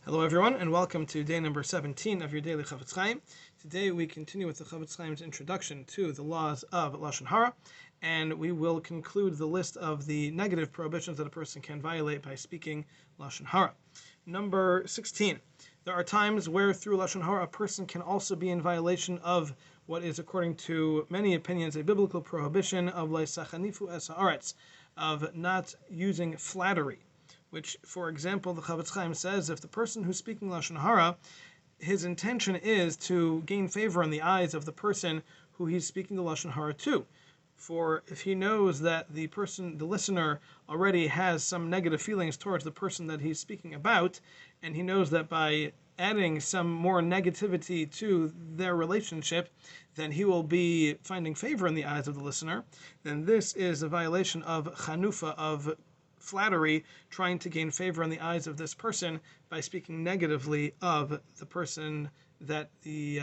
Hello everyone, and welcome to day number 17 of your daily Chafetz Chaim. Today we continue with the Chafetz Chaim's introduction to the laws of Lashon Hara, and we will conclude the list of the negative prohibitions that a person can violate by speaking Lashon Hara. Number 16. There are times where through Lashon Hara a person can also be in violation of what is, according to many opinions, a biblical prohibition of Leisachanifu es haaretz, of not using flattery. Which, for example, the Chafetz Chaim says, if the person who's speaking Lashon Hara, his intention is to gain favor in the eyes of the person who he's speaking the Lashon Hara to. For if he knows that the listener, already has some negative feelings towards the person that he's speaking about, and he knows that by adding some more negativity to their relationship, then he will be finding favor in the eyes of the listener, then this is a violation of chanufa, of flattery, trying to gain favor in the eyes of this person by speaking negatively of the person that the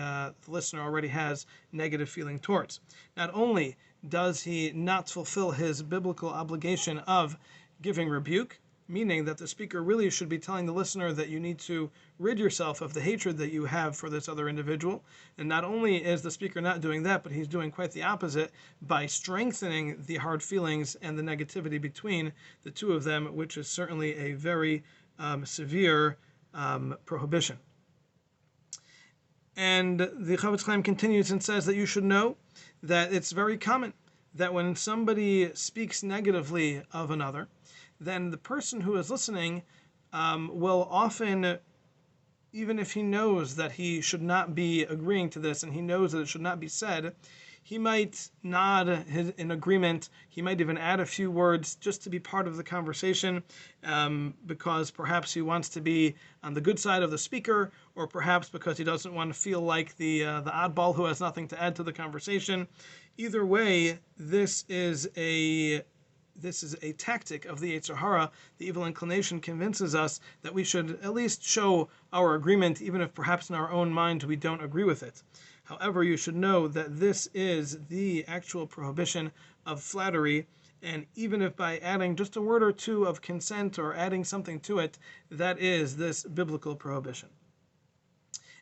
listener already has negative feeling towards. Not only does he not fulfill his biblical obligation of giving rebuke, meaning that the speaker really should be telling the listener that you need to rid yourself of the hatred that you have for this other individual. And not only is the speaker not doing that, but he's doing quite the opposite by strengthening the hard feelings and the negativity between the two of them, which is certainly a very severe prohibition. And the Chafetz Chaim continues and says that you should know that it's very common that when somebody speaks negatively of another, then the person who is listening will often, even if he knows that he should not be agreeing to this and he knows that it should not be said, he might nod in agreement. He might even add a few words just to be part of the conversation, because perhaps he wants to be on the good side of the speaker, or perhaps because he doesn't want to feel like the oddball who has nothing to add to the conversation. Either way, this is a tactic of the Yetzer Hara. The evil inclination convinces us that we should at least show our agreement, even if perhaps in our own mind we don't agree with it. However, you should know that this is the actual prohibition of flattery, and even if by adding just a word or two of consent or adding something to it, that is this biblical prohibition.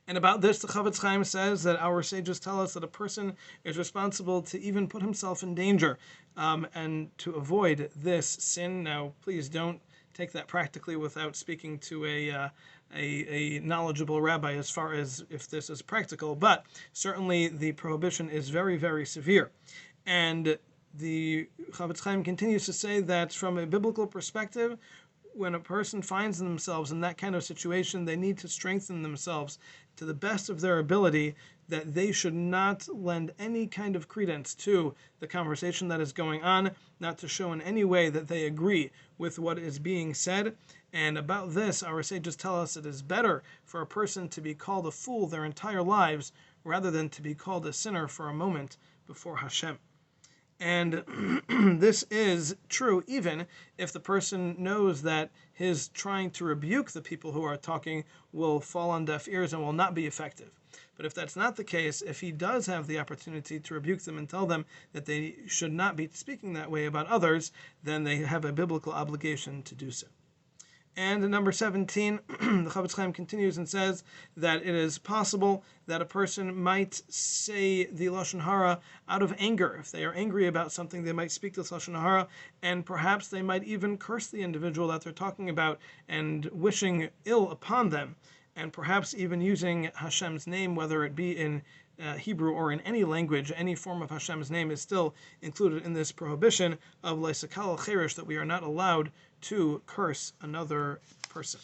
And about this, the Chafetz Chaim says that our sages tell us that a person is responsible to even put himself in danger and to avoid this sin. Now, please don't take that practically without speaking to a knowledgeable rabbi as far as if this is practical, but certainly the prohibition is very, very severe. And the Chafetz Chaim continues to say that from a biblical perspective, when a person finds themselves in that kind of situation, they need to strengthen themselves to the best of their ability, that they should not lend any kind of credence to the conversation that is going on, not to show in any way that they agree with what is being said. And about this, our sages tell us it is better for a person to be called a fool their entire lives rather than to be called a sinner for a moment before Hashem. And this is true even if the person knows that his trying to rebuke the people who are talking will fall on deaf ears and will not be effective. But if that's not the case, if he does have the opportunity to rebuke them and tell them that they should not be speaking that way about others, then they have a biblical obligation to do so. And number 17, the Chafetz Chaim continues and says that it is possible that a person might say the Lashon Hara out of anger. If they are angry about something, they might speak this Lashon Hara, and perhaps they might even curse the individual that they're talking about and wishing ill upon them, and perhaps even using Hashem's name, whether it be in Hebrew or in any language. Any form of Hashem's name is still included in this prohibition of Leisakal al-Cherish, that we are not allowed to curse another person.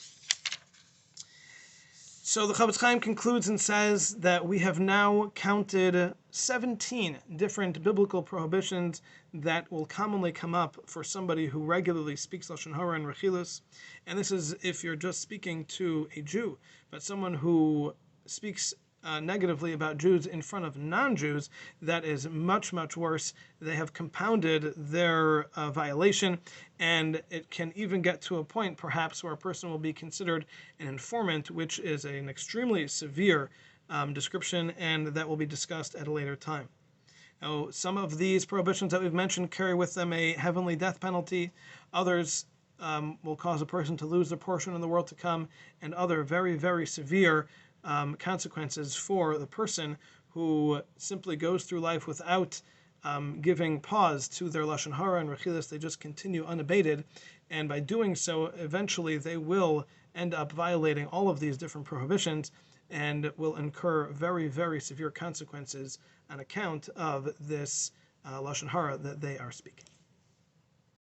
So the Chafetz Chaim concludes and says that we have now counted 17 different biblical prohibitions that will commonly come up for somebody who regularly speaks Lashon Hara and Rechilus. And this is if you're just speaking to a Jew, but someone who speaks negatively about Jews in front of non-Jews, that is much, much worse. They have compounded their violation, and it can even get to a point, perhaps, where a person will be considered an informant, which is an extremely severe description, and that will be discussed at a later time. Now, some of these prohibitions that we've mentioned carry with them a heavenly death penalty. Others will cause a person to lose their portion in the world to come, and other very, very severe consequences for the person who simply goes through life without giving pause to their lashon hara and rechilas. They just continue unabated, and by doing so, eventually they will end up violating all of these different prohibitions and will incur very, very severe consequences on account of this lashon hara that they are speaking.